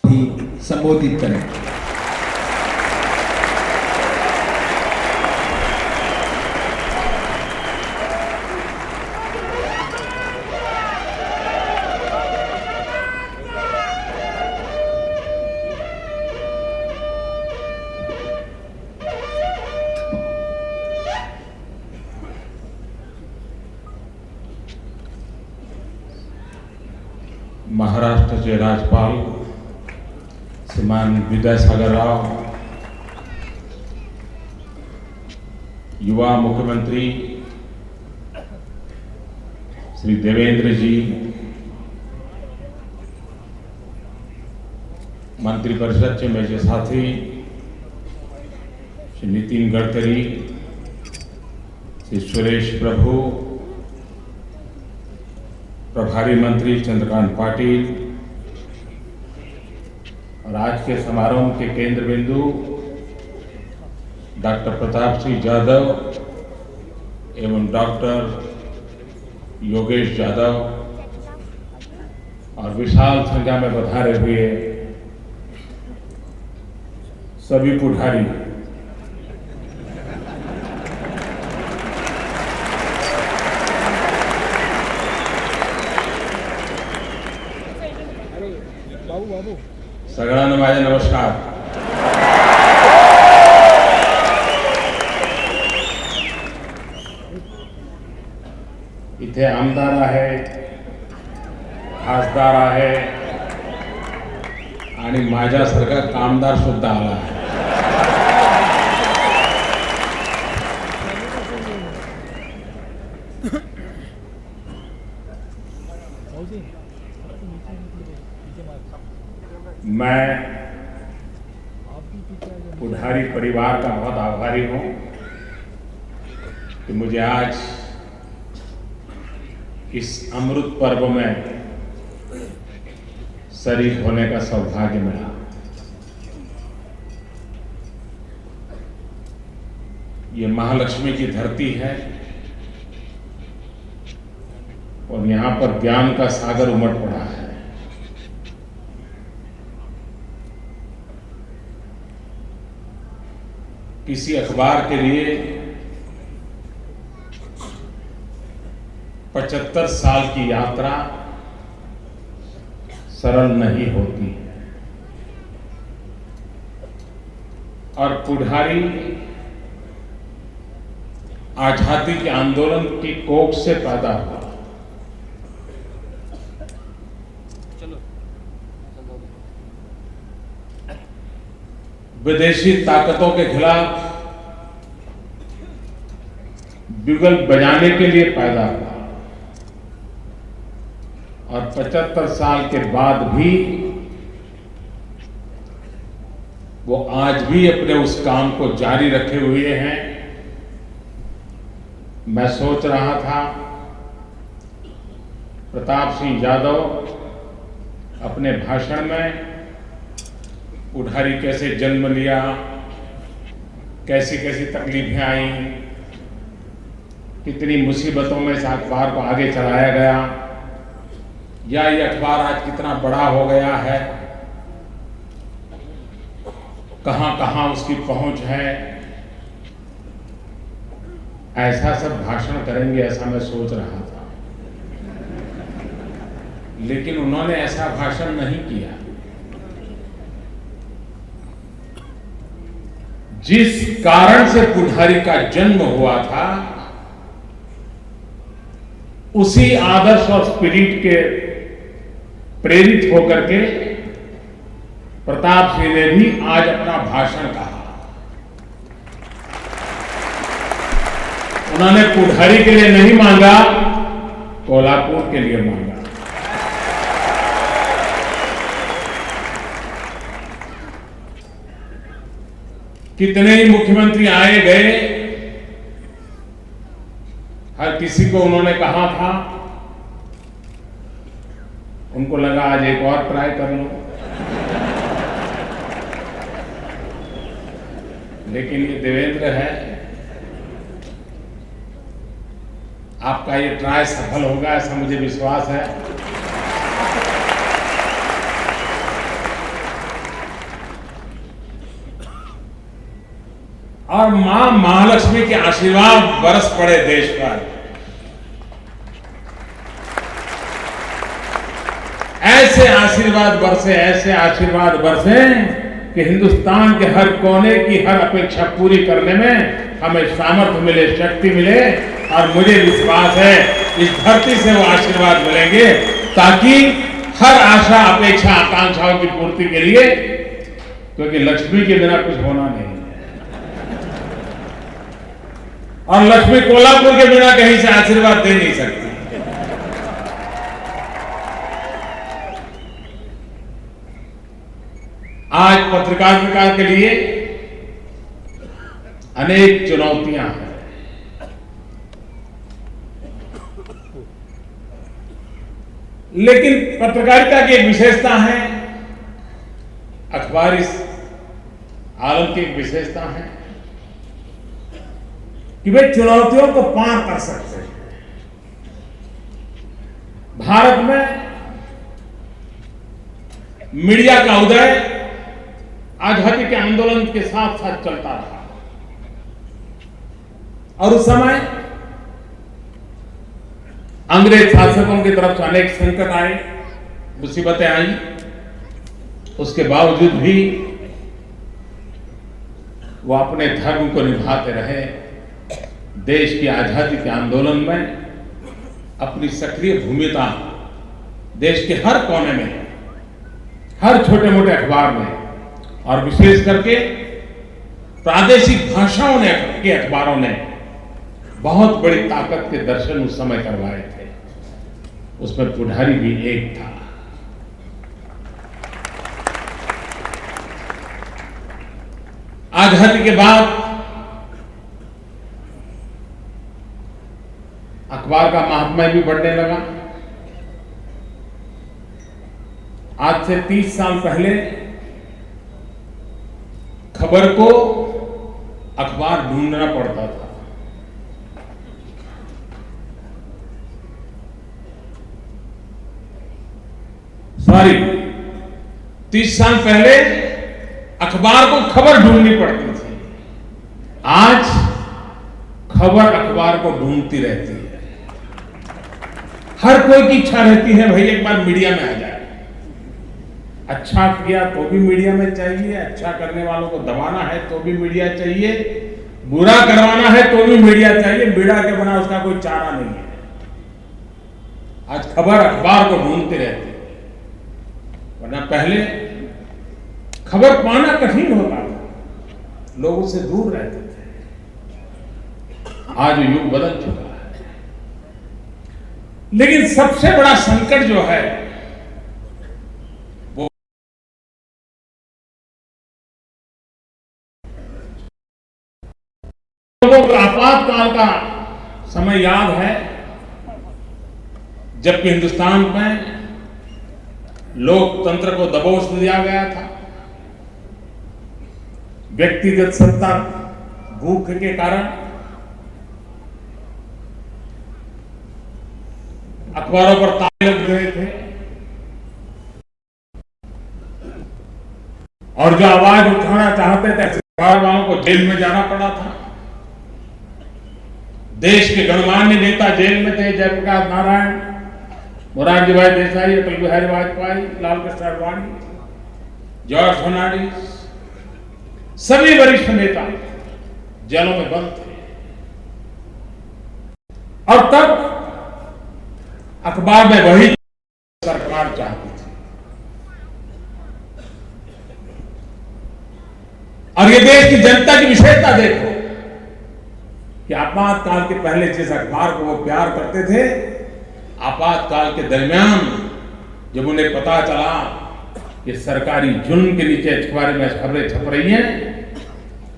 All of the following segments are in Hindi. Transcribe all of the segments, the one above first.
भी संबोधित करें। महाराष्ट्र के राज्यपाल श्रीमान विद्यासागर राव, युवा मुख्यमंत्री श्री देवेंद्र जी, मंत्रिपरिषद के मेरे साथी श्री नितिन गडकरी, श्री सुरेश प्रभु, प्रभारी मंत्री चंद्रकांत पाटिल और आज के समारोह के केंद्र बिंदु डॉक्टर प्रताप सिंह जाधव एवं डॉक्टर योगेश यादव और विशाल संख्या में पधारे हुए सभी पुढारी, सगळ्यांना माझे नमस्कार। इथे आमदार आहे, खासदार आहे आणि माझ्यासारखा कामदार सुद्धा आला आहे। मैं पुढारी परिवार का बहुत आभारी हूं कि मुझे आज इस अमृत पर्व में शरीक होने का सौभाग्य मिला। ये महालक्ष्मी की धरती है और यहां पर ज्ञान का सागर उमड़ पड़ा है। किसी अखबार के लिए 75 साल की यात्रा सरल नहीं होती है और पुढारी आजादी के आंदोलन की कोख से पैदा हुआ। विदेशी ताकतों के खिलाफ बिगुल बजाने के लिए पैदा हुआ और 75 साल के बाद भी वो आज भी अपने उस काम को जारी रखे हुए हैं। मैं सोच रहा था प्रताप सिंह यादव अपने भाषण में पुढारी कैसे जन्म लिया, कैसी कैसी तकलीफें आई, कितनी मुसीबतों में इस अखबार को आगे चलाया गया, या ये अखबार आज कितना बड़ा हो गया है, कहां कहां उसकी पहुंच है, ऐसा सब भाषण करेंगे ऐसा मैं सोच रहा था। लेकिन उन्होंने ऐसा भाषण नहीं किया। जिस कारण से पुढारी का जन्म हुआ था उसी आदर्श और स्पिरिट के प्रेरित होकर के प्रताप सिंह ने भी आज अपना भाषण कहा। उन्होंने पुढारी के लिए नहीं मांगा, कोल्हापुर के लिए मांगा। कितने ही मुख्यमंत्री आए गए, हर किसी को उन्होंने कहा था, उनको लगा आज एक और ट्राई कर लो, लेकिन ये देवेंद्र है, आपका ये ट्राई सफल होगा ऐसा मुझे विश्वास है। और मां महालक्ष्मी के आशीर्वाद बरस पड़े देश पर। ऐसे आशीर्वाद बरसे कि हिंदुस्तान के हर कोने की हर अपेक्षा पूरी करने में हमें सामर्थ्य मिले, शक्ति मिले। और मुझे विश्वास है इस धरती से वो आशीर्वाद मिलेंगे, ताकि हर आशा, अपेक्षा, आकांक्षाओं की पूर्ति के लिए, क्योंकि लक्ष्मी के बिना कुछ होना नहीं है। और लक्ष्मी कोल्हापुर के बिना कहीं से आशीर्वाद दे नहीं सकती। आज पत्रकारिता के लिए अनेक चुनौतियां हैं, लेकिन पत्रकारिता की एक विशेषता है, अखबार इस आलम की एक विशेषता है कि वे चुनौतियों को पार कर सकते हैं। भारत में मीडिया का उदय आजादी के आंदोलन के साथ साथ चलता रहा, और उस समय अंग्रेज शासकों की तरफ से अनेक संकट आए, मुसीबतें आई। उसके बावजूद भी वो अपने धर्म को निभाते रहे। देश की आजादी के आंदोलन में अपनी सक्रिय भूमिका देश के हर कोने में, हर छोटे मोटे अखबार में, और विशेष करके प्रादेशिक भाषाओं ने के अखबारों ने बहुत बड़ी ताकत के दर्शन उस समय करवाए थे। उसमें पुढारी भी एक था। आजादी के बाद अखबार का महात्म्य भी बढ़ने लगा। आज से 30 साल पहले खबर को अखबार ढूंढना पड़ता था। सॉरी, 30 साल पहले अखबार को खबर ढूंढनी पड़ती थी। आज खबर अखबार को ढूंढती रहती है। हर कोई की इच्छा रहती है भाई एक बार मीडिया में आ जाए। अच्छा किया तो भी मीडिया में चाहिए, अच्छा करने वालों को दबाना है तो भी मीडिया चाहिए, बुरा करवाना है तो भी मीडिया चाहिए। मीडिया के बिना उसका कोई चारा नहीं है। आज खबर अखबार को ढूंढती रहती है, वरना पहले खबर पाना कठिन होता था, लोग उससे दूर रहते थे। आज युग बदल चुका है। लेकिन सबसे बड़ा संकट जो है वो लोगों को आपातकाल का समय याद है, जबकि हिंदुस्तान में लोकतंत्र को दबोच दिया गया था। व्यक्तिगत सत्ता भूख के कारण अखबारों पर ताले लग गए थे, और जो आवाज उठाना चाहते थे अखबारवालों को जेल में जाना पड़ा था। देश के गणमान्य नेता जेल में थे, जयप्रकाश नारायण, मोरारजी भाई देसाई, अटल बिहारी वाजपेयी, लाल कृष्ण आडवाणी, जॉर्ज फर्नांडिस, सभी वरिष्ठ नेता जेलों में बंद थे। और तब अखबार में वही सरकार चाहती थी। और ये देश की जनता की विशेषता देखो कि आपातकाल के पहले जिस अखबार को वो प्यार करते थे, आपातकाल के दरमियान जब उन्हें पता चला कि सरकारी जुल्म के नीचे अखबार में खबरें छप रही हैं,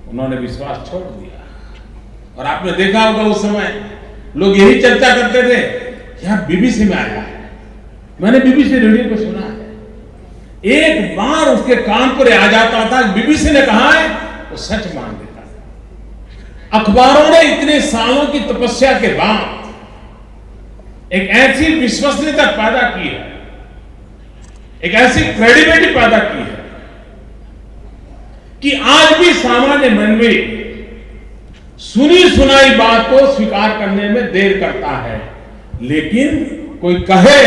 उन्होंने विश्वास छोड़ दिया। और आपने देखा होगा उस समय लोग यही चर्चा करते थे, यार बीबीसी में आया है, मैंने बीबीसी रेडियो को सुना है। एक बार उसके कान पर आ जाता था बीबीसी ने कहा है, वो सच मान लेता था। अखबारों ने इतने सालों की तपस्या के बाद एक ऐसी विश्वसनीयता पैदा की है, एक ऐसी क्रेडिबिलिटी पैदा की है कि आज भी सामान्य मनवी सुनी सुनाई बात को स्वीकार करने में देर करता है, लेकिन कोई कहे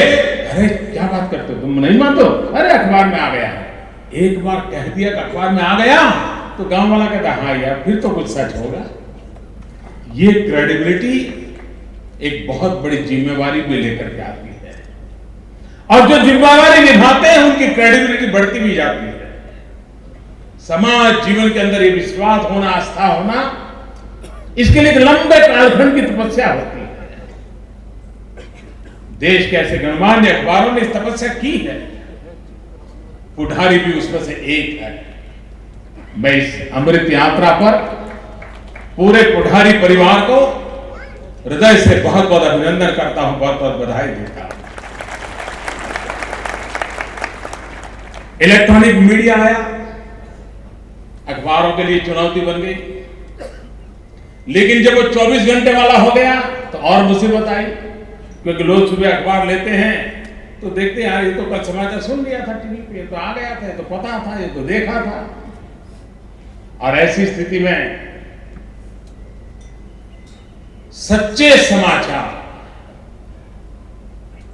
अरे क्या बात करते हो, तुम नहीं मानते हो, अरे अखबार में आ गया है, एक बार कह दिया कि अखबार में आ गया तो गांव वाला कहता हाँ यार फिर तो कुछ सच होगा। ये क्रेडिबिलिटी एक बहुत बड़ी जिम्मेवारी भी लेकर के आती है, और जो जिम्मेवारी निभाते हैं उनकी क्रेडिबिलिटी बढ़ती भी जाती है। समाज जीवन के अंदर ये विश्वास होना, आस्था होना, इसके लिए एक लंबे कालखंड की तपस्या होती है। देश के ऐसे गणमान्य अखबारों ने इस तपस्या की है, पुढारी भी उसमें से एक है। मैं इस अमृत यात्रा पर पूरे पुढारी परिवार को हृदय से बहुत बहुत अभिनंदन करता हूं, बहुत बहुत बधाई देता हूं। इलेक्ट्रॉनिक मीडिया आया, अखबारों के लिए चुनौती बन गई, लेकिन जब वो 24 घंटे वाला हो गया तो और मुसीबत आई, क्योंकि लोग सुबह अखबार लेते हैं तो देखते हैं यार ये तो कल समाचार सुन लिया था टीवी पे, ये तो आ गया था, ये तो पता था, ये तो देखा था। और ऐसी स्थिति में सच्चे समाचार,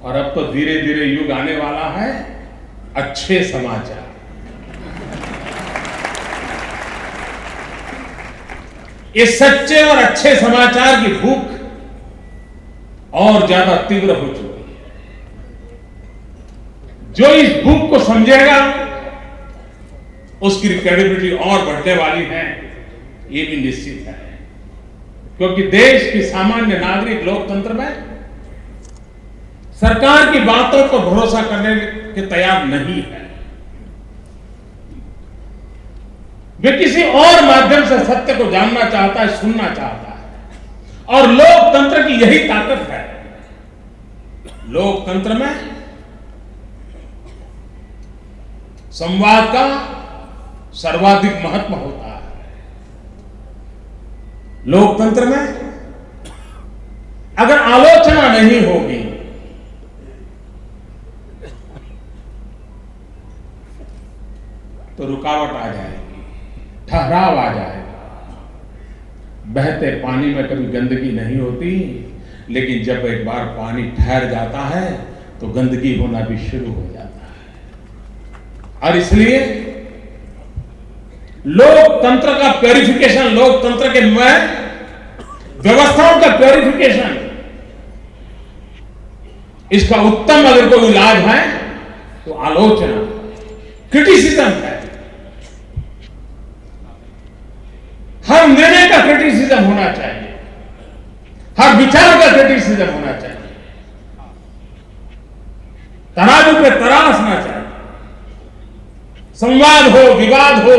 और अब तो धीरे धीरे युग आने वाला है अच्छे समाचार। ये सच्चे और अच्छे समाचार की भूख और ज्यादा तीव्र हो चुकी है। जो इस भूख को समझेगा उसकी क्रेडिबिलिटी और बढ़ने वाली है, ये भी निश्चित है, क्योंकि देश की सामान्य नागरिक लोकतंत्र में सरकार की बातों पर भरोसा करने के तैयार नहीं है। वे किसी और माध्यम से सत्य को जानना चाहता है, सुनना चाहता है, और लोकतंत्र की यही ताकत है। लोकतंत्र में संवाद का सर्वाधिक महत्व होता है। लोकतंत्र में अगर आलोचना नहीं होगी तो रुकावट आ जाएगी, ठहराव आ जाएगा। बहते पानी में कभी गंदगी नहीं होती, लेकिन जब एक बार पानी ठहर जाता है तो गंदगी होना भी शुरू हो जाता है। और इसलिए लोकतंत्र का प्योरिफिकेशन, लोकतंत्र के व्यवस्थाओं का प्योरिफिकेशन, इसका उत्तम अगर कोई इलाज है तो आलोचना, क्रिटिसिज्म है। हर निर्णय का क्रिटिसिज्म होना चाहिए, हर विचार का क्रिटिसिज्म होना चाहिए, तराजू पे तराशना चाहिए, संवाद हो, विवाद हो,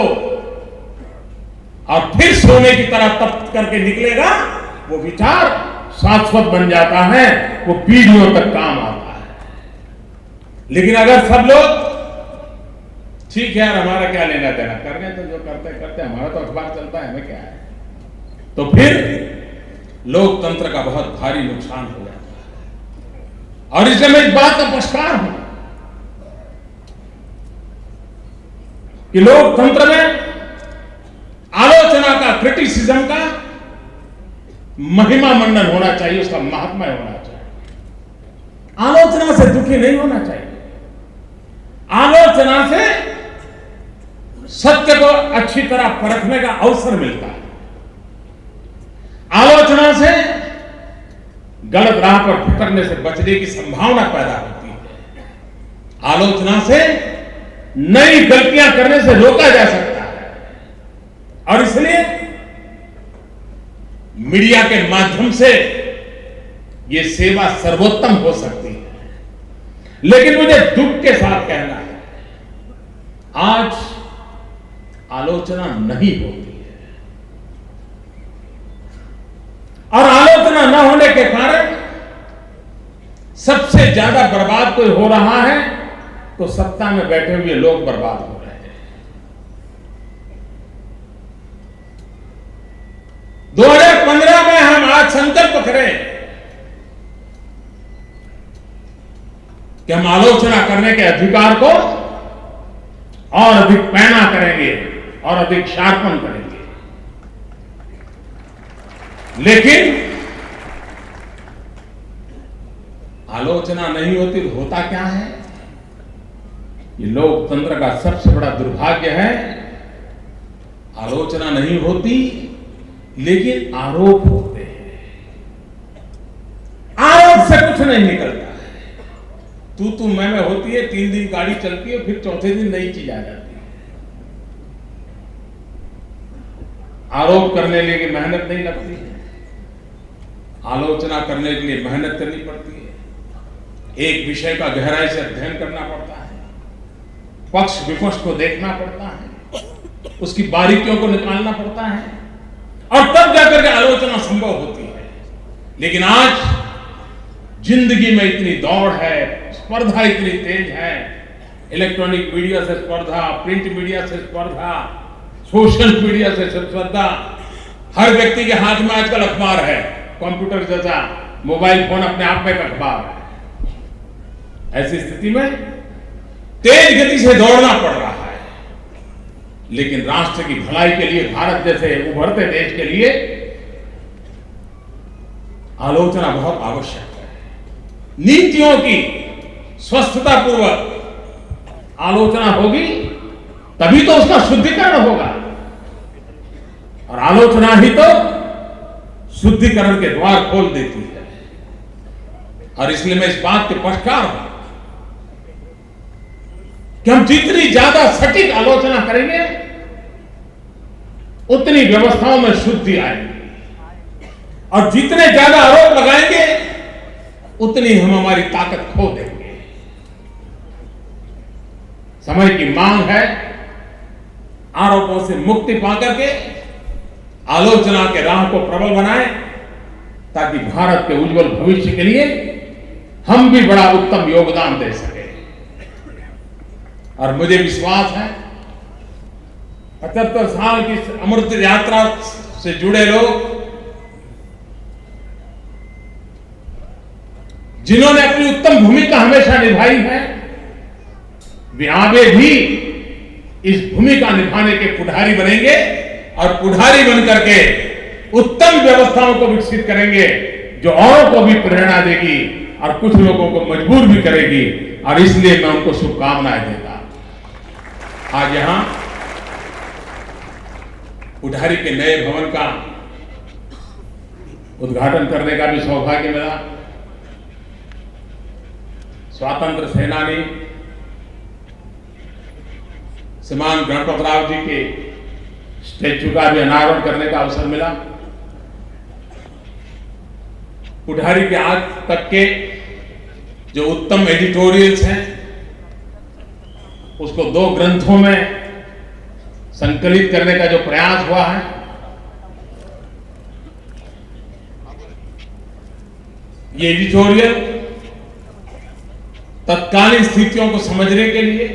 और फिर सोने की तरह तप करके निकलेगा वो विचार, शाश्वत बन जाता है, वो पीढ़ियों तक काम आता है। लेकिन अगर सब लोग ठीक है यार हमारा क्या लेना देना, करने तो जो करते करते, हमारा तो अखबार चलता है, हमें क्या है, तो फिर लोकतंत्र का बहुत भारी नुकसान हो जाता है। और इसलिए मैं इस बात का पक्षकार हूं कि लोकतंत्र में आलोचना का, क्रिटिसिज्म का महिमा मंडन होना चाहिए, उसका महात्मा होना चाहिए। आलोचना से दुखी नहीं होना चाहिए, आलोचना से सत्य को अच्छी तरह परखने का अवसर मिलता है, आलोचना से गलत राह पर भटकने से बचने की संभावना पैदा होती है, आलोचना से नई गलतियां करने से रोका जा सकता है। और इसलिए मीडिया के माध्यम से यह सेवा सर्वोत्तम हो सकती है। लेकिन मुझे दुख के साथ कहना है, आज आलोचना नहीं होती है, और आलोचना न होने के कारण सबसे ज्यादा बर्बाद कोई हो रहा है तो सत्ता में बैठे हुए लोग बर्बाद हो रहे हैं। 2015 में हम आज संकल्प करें कि हम आलोचना करने के अधिकार को और अधिक पैना करेंगे और अधिक शार्पन करेंगे। लेकिन आलोचना नहीं होती तो होता क्या है? ये लोकतंत्र का सबसे बड़ा दुर्भाग्य है। आलोचना नहीं होती लेकिन आरोप होते हैं। आरोप से कुछ नहीं निकलता है। तू मैं होती है, 3 दिन गाड़ी चलती है, फिर चौथे दिन नई चीज आ जाती है। आरोप करने के लिए मेहनत नहीं लगती है, आलोचना करने के लिए मेहनत करनी पड़ती है। एक विषय का गहराई से अध्ययन करना पड़ता है, पक्ष विपक्ष को देखना पड़ता है, उसकी बारीकियों को निकालना पड़ता है, और तब जाकर के आलोचना संभव होती है। लेकिन आज जिंदगी में इतनी दौड़ है, स्पर्धा इतनी तेज है, इलेक्ट्रॉनिक मीडिया से स्पर्धा, प्रिंट मीडिया से स्पर्धा, सोशल मीडिया से स्पर्धा। हर व्यक्ति के हाथ में आजकल अखबार है, कंप्यूटर जैसा मोबाइल फोन अपने आप में एक अखबार है। ऐसी स्थिति में तेज गति से दौड़ना पड़ रहा है। लेकिन राष्ट्र की भलाई के लिए, भारत जैसे उभरते देश के लिए आलोचना बहुत आवश्यक है। नीतियों की स्वस्थता पूर्वक आलोचना होगी तभी तो उसका शुद्धिकरण होगा, और आलोचना ही तो शुद्धिकरण के द्वार खोल देती है। और इसलिए मैं इस बात के पक्षकार हूं कि हम जितनी ज्यादा सटीक आलोचना करेंगे उतनी व्यवस्थाओं में शुद्धि आएगी, और जितने ज्यादा आरोप लगाएंगे उतनी हम हमारी ताकत खो देंगे। समय की मांग है आरोपों से मुक्ति पाकर के आलोचना के राह को प्रबल बनाएं, ताकि भारत के उज्जवल भविष्य के लिए हम भी बड़ा उत्तम योगदान दे सके। और मुझे विश्वास है 75 साल की अमृत यात्रा से जुड़े लोग, जिन्होंने अपनी उत्तम भूमिका हमेशा निभाई है, वे आगे भी इस भूमिका निभाने के पुढ़ारी बनेंगे, और पुढ़ारी बनकर के उत्तम व्यवस्थाओं को विकसित करेंगे जो औरों को भी प्रेरणा देगी और कुछ लोगों को मजबूर भी करेगी। और इसलिए मैं उनको शुभकामनाएं देता। आज यहां पुढ़ारी के नए भवन का उद्घाटन करने का भी सौभाग्य मिला। स्वातंत्र सेनानी श्रीमान गणपत राव जी के स्टैच्यू का भी अनावरण करने का अवसर मिला। पुढ़ारी के आज तक के जो उत्तम एडिटोरियल्स हैं उसको 2 ग्रंथों में संकलित करने का जो प्रयास हुआ है, ये एडिटोरियल तत्कालीन स्थितियों को समझने के लिए,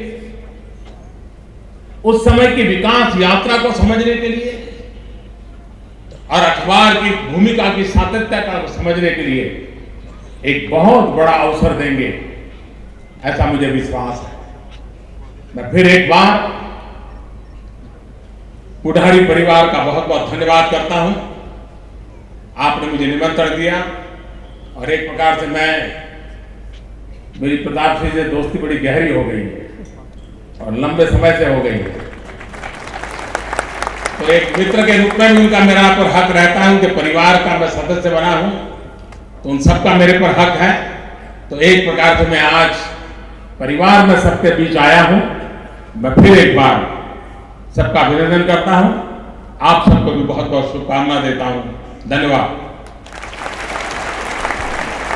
उस समय की विकास यात्रा को समझने के लिए, और अखबार की भूमिका की सातत्यता को समझने के लिए एक बहुत बड़ा अवसर देंगे, ऐसा मुझे विश्वास है। मैं फिर एक बार पुढ़ारी परिवार का बहुत बहुत धन्यवाद करता हूं। आपने मुझे निमंत्रण दिया, और एक प्रकार से मेरी प्रताप सिंह से दोस्ती बड़ी गहरी हो गई है, और लंबे समय से हो गई है। तो एक मित्र के रूप में भी उनका मेरा पर हक रहता है, उनके परिवार का मैं सदस्य बना हूं, तो उन सबका मेरे पर हक है। तो एक प्रकार से मैं आज परिवार में सबके बीच आया हूं। मैं फिर एक बार सबका अभिनंदन करता हूं, आप सबको भी बहुत बहुत शुभकामना देता हूं। धन्यवाद।